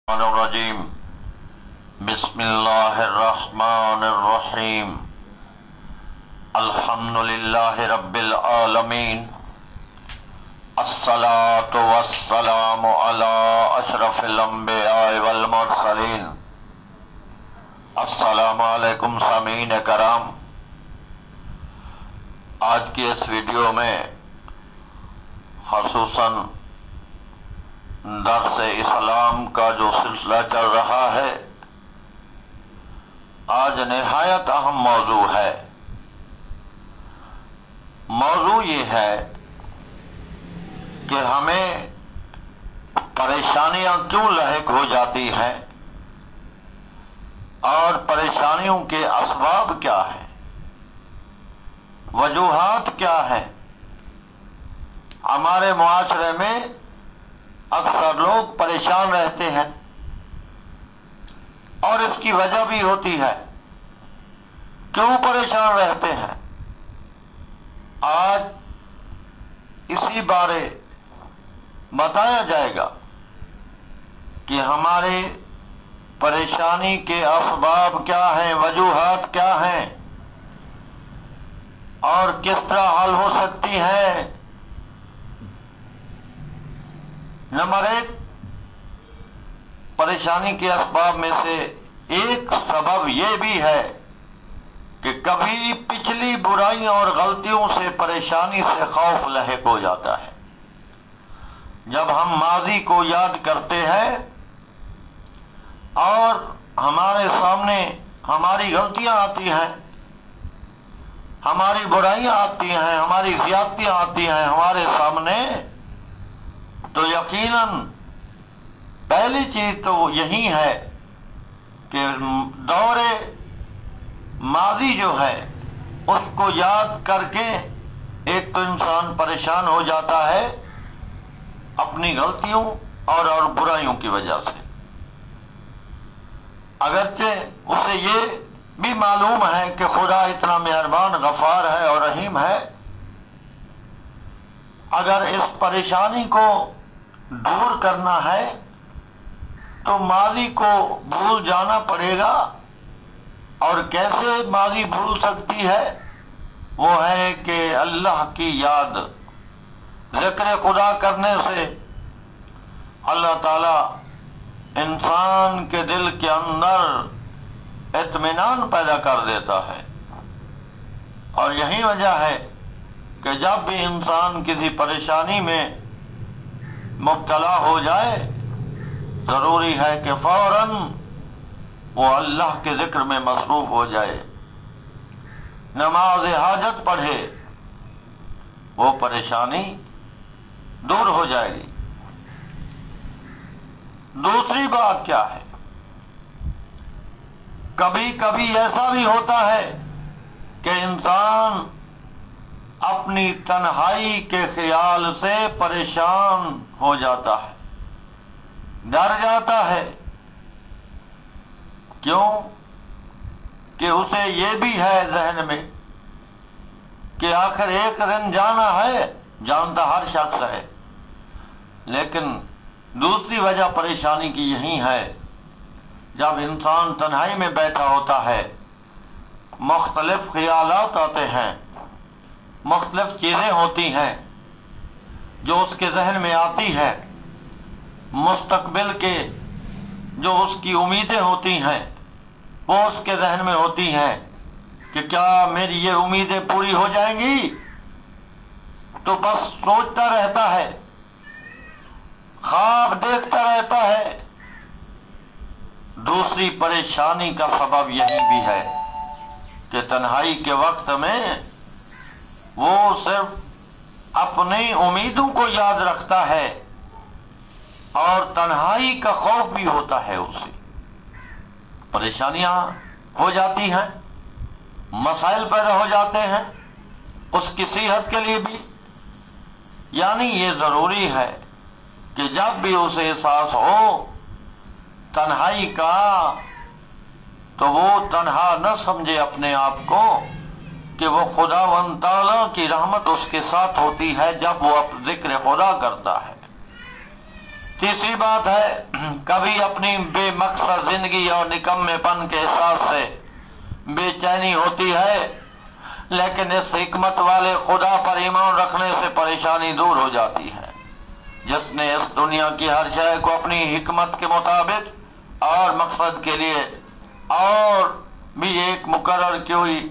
الرجیم بسم اللہ الرحمن الرحیم الحمد للہ رب العالمین الصلاة والسلام علی اشرف الانبیاء والمرسلین۔ السلام علیکم سامعین کرام، آج کی اس ویڈیو میں خصوصاً درس اسلام کا جو سلسلہ چل رہا ہے، آج نہایت اہم موضوع ہے۔ موضوع یہ ہے کہ ہمیں پریشانیاں کیوں لاحق ہو جاتی ہیں اور پریشانیوں کے اسباب کیا ہیں، وجوہات کیا ہیں۔ ہمارے معاشرے میں اکثر لوگ پریشان رہتے ہیں اور اس کی وجہ بھی ہوتی ہے، کیوں پریشان رہتے ہیں۔ آج اسی بارے بتایا جائے گا کہ ہماری پریشانی کے اسباب کیا ہیں، وجوہات کیا ہیں اور کس طرح حل ہو سکتی ہیں۔ نمبر 1، پریشانی کے اسباب میں سے ایک سبب یہ بھی ہے کہ کبھی پچھلی برائیوں اور غلطیوں سے پریشانی سے خوف لاحق ہو جاتا ہے۔ جب ہم ماضی کو یاد کرتے ہیں اور ہمارے سامنے ہماری غلطیاں آتی ہیں، ہماری برائیاں آتی ہیں، ہماری زیادتیاں آتی ہیں ہمارے سامنے، تو یقیناً پہلی چیز تو یہی ہے کہ دور ماضی جو ہے اس کو یاد کر کے ایک تو انسان پریشان ہو جاتا ہے اپنی غلطیوں اور برائیوں کی وجہ سے، اگرچہ اسے یہ بھی معلوم ہے کہ خدا اتنا مہربان، غفار ہے اور رحیم ہے۔ اگر اس پریشانی کو دور کرنا ہے تو ماضی کو بھول جانا پڑے گا، اور کیسے ماضی بھول سکتی ہے؟ وہ ہے کہ اللہ کی یاد، ذکر خدا کرنے سے اللہ تعالی انسان کے دل کے اندر اطمینان پیدا کر دیتا ہے۔ اور یہی وجہ ہے کہ جب بھی انسان کسی پریشانی میں مبتلا ہو جائے، ضروری ہے کہ فوراً وہ اللہ کے ذکر میں مصروف ہو جائے، نماز حاجت پڑھے، وہ پریشانی دور ہو جائے گی۔ دوسری بات کیا ہے، کبھی کبھی ایسا بھی ہوتا ہے کہ انسان اپنی تنہائی کے خیال سے پریشان ہو جاتا ہے، ڈر جاتا ہے۔ کیوں؟ کہ اسے یہ بھی ہے ذہن میں کہ آخر ایک دن جانا ہے، جانتا ہر شخص ہے، لیکن دوسری وجہ پریشانی کی یہی ہے، جب انسان تنہائی میں بیٹھا ہوتا ہے مختلف خیالات آتے ہیں، مختلف چیزیں ہوتی ہیں جو اس کے ذہن میں آتی ہے، مستقبل کے جو اس کی امیدیں ہوتی ہیں وہ اس کے ذہن میں ہوتی ہیں کہ کیا میری یہ امیدیں پوری ہو جائیں گی، تو بس سوچتا رہتا ہے، خواب دیکھتا رہتا ہے۔ دوسری پریشانی کا سبب یہی بھی ہے کہ تنہائی کے وقت میں وہ صرف اپنی امیدوں کو یاد رکھتا ہے اور تنہائی کا خوف بھی ہوتا ہے، اسے پریشانیاں ہو جاتی ہیں، مسائل پیدا ہو جاتے ہیں اس کی صحت کے لیے بھی۔ یعنی یہ ضروری ہے کہ جب بھی اسے احساس ہو تنہائی کا، تو وہ تنہا نہ سمجھے اپنے آپ کو، کہ وہ خداوند تعالیٰ کی رحمت اس کے ساتھ ہوتی ہے جب وہ ذکر خدا کرتا ہے۔ تیسری بات ہے کبھی اپنی بے مقصد زندگی اور نکمے پن کے احساس سے بے چینی ہوتی ہے، لیکن اس حکمت والے خدا پر ایمان رکھنے سے پریشانی دور ہو جاتی ہے، جس نے اس دنیا کی ہر شے کو اپنی حکمت کے مطابق اور مقصد کے لیے اور بھی ایک مقرر کی ہوئی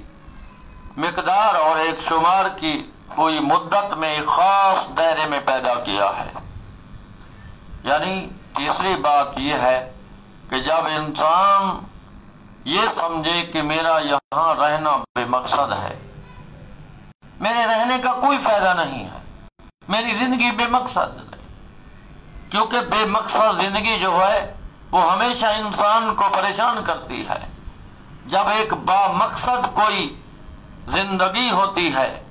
مقدار اور ایک شمار کی ہوئی مدت میں ایک خاص دائرے میں پیدا کیا ہے۔ یعنی تیسری بات یہ ہے کہ جب انسان یہ سمجھے کہ میرا یہاں رہنا بے مقصد ہے، میرے رہنے کا کوئی فائدہ نہیں ہے، میری زندگی بے مقصد ہے، کیونکہ بے مقصد زندگی جو ہے وہ ہمیشہ انسان کو پریشان کرتی ہے۔ جب ایک با مقصد کوئی زندگی ہوتی ہے،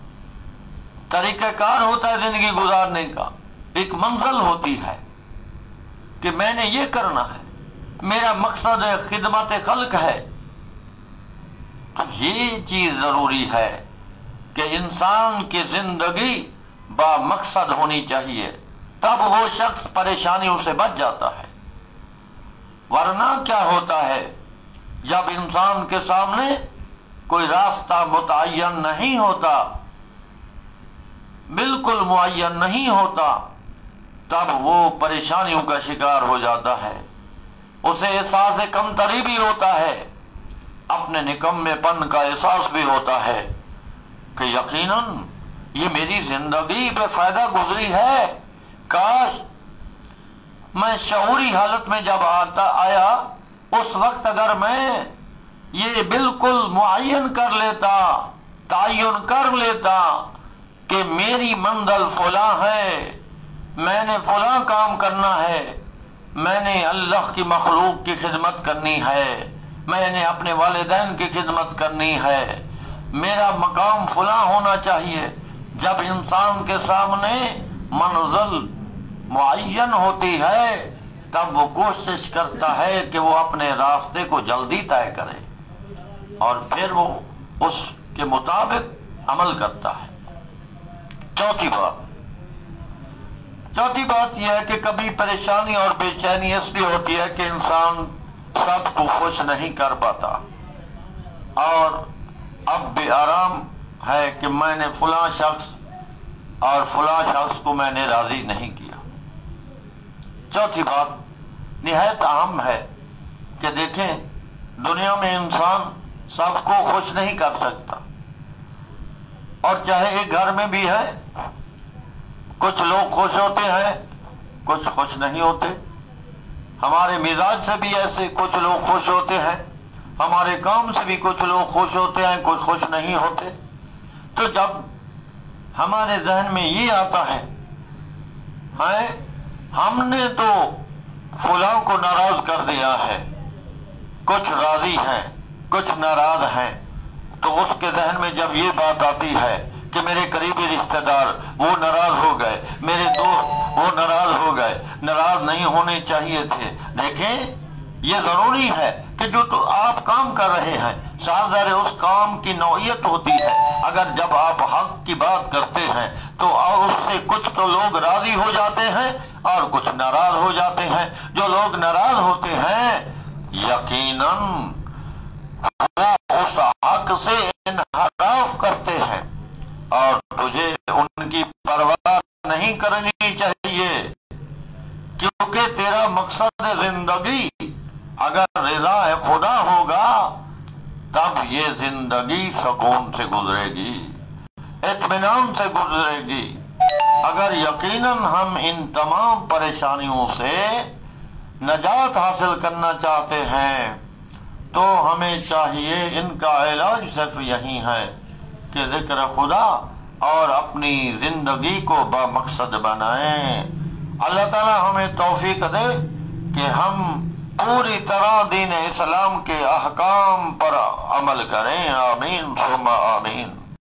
طریقہ کار ہوتا ہے زندگی گزارنے کا، ایک منزل ہوتی ہے کہ میں نے یہ کرنا ہے، میرا مقصد خدمت خلق ہے، تو یہ چیز ضروری ہے کہ انسان کی زندگی با مقصد ہونی چاہیے، تب وہ شخص پریشانیوں سے بچ جاتا ہے۔ ورنہ کیا ہوتا ہے، جب انسان کے سامنے کوئی راستہ متعین نہیں ہوتا، بالکل معین نہیں ہوتا، تب وہ پریشانیوں کا شکار ہو جاتا ہے، اسے احساس کمتری بھی ہوتا ہے، اپنے نکمے پن کا احساس بھی ہوتا ہے کہ یقیناً یہ میری زندگی بے فائدہ گزری ہے، کاش میں شعوری حالت میں جب آیا اس وقت اگر میں یہ بالکل معین کر لیتا، تعین کر لیتا کہ میری منزل فلاں ہے، میں نے فلاں کام کرنا ہے، میں نے اللہ کی مخلوق کی خدمت کرنی ہے، میں نے اپنے والدین کی خدمت کرنی ہے، میرا مقام فلاں ہونا چاہیے۔ جب انسان کے سامنے منزل معین ہوتی ہے تب وہ کوشش کرتا ہے کہ وہ اپنے راستے کو جلدی طے کرے اور پھر وہ اس کے مطابق عمل کرتا ہے۔ چوتھی بات یہ ہے کہ کبھی پریشانی اور بے چینی اس لیے ہوتی ہے کہ انسان سب کو خوش نہیں کر پاتا اور اب بے آرام ہے کہ میں نے فلاں شخص اور فلاں شخص کو میں نے راضی نہیں کیا۔ چوتھی بات نہایت اہم ہے کہ دیکھیں دنیا میں انسان سب کو خوش نہیں کر سکتا، اور چاہے ایک گھر میں بھی ہے کچھ لوگ خوش ہوتے ہیں کچھ خوش نہیں ہوتے، ہمارے مزاج سے بھی ایسے کچھ لوگ خوش ہوتے ہیں، ہمارے کام سے بھی کچھ لوگ خوش ہوتے ہیں کچھ خوش نہیں ہوتے۔ تو جب ہمارے ذہن میں یہ آتا ہے ہم نے تو فلاں کو ناراض کر دیا ہے، کچھ راضی ہیں کچھ ناراض ہیں، تو اس کے ذہن میں جب یہ بات آتی ہے کہ میرے قریبی رشتہ دار وہ ناراض ہو گئے، میرے دوست وہ ناراض ہو گئے، ناراض نہیں ہونے چاہیے تھے۔ دیکھیں یہ ضروری ہے کہ جو تو آپ کام کر رہے ہیں سازر اس کام کی نوعیت ہوتی ہے، اگر جب آپ حق کی بات کرتے ہیں تو اس سے کچھ تو لوگ راضی ہو جاتے ہیں اور کچھ ناراض ہو جاتے ہیں۔ جو لوگ ناراض ہوتے ہیں یقیناً وہ اس حق سے انحراف کرتے ہیں اور تجھے ان کی پرواہ نہیں کرنی چاہیے، کیونکہ تیرا مقصد زندگی اگر رضا خدا ہوگا تب یہ زندگی سکون سے گزرے گی، اطمینان سے گزرے گی۔ اگر یقیناً ہم ان تمام پریشانیوں سے نجات حاصل کرنا چاہتے ہیں تو ہمیں چاہیے ان کا علاج صرف یہی ہے کہ ذکر خدا اور اپنی زندگی کو با مقصد بنائیں۔ اللہ تعالی ہمیں توفیق دے کہ ہم پوری طرح دین اسلام کے احکام پر عمل کریں۔ آمین ثم آمین۔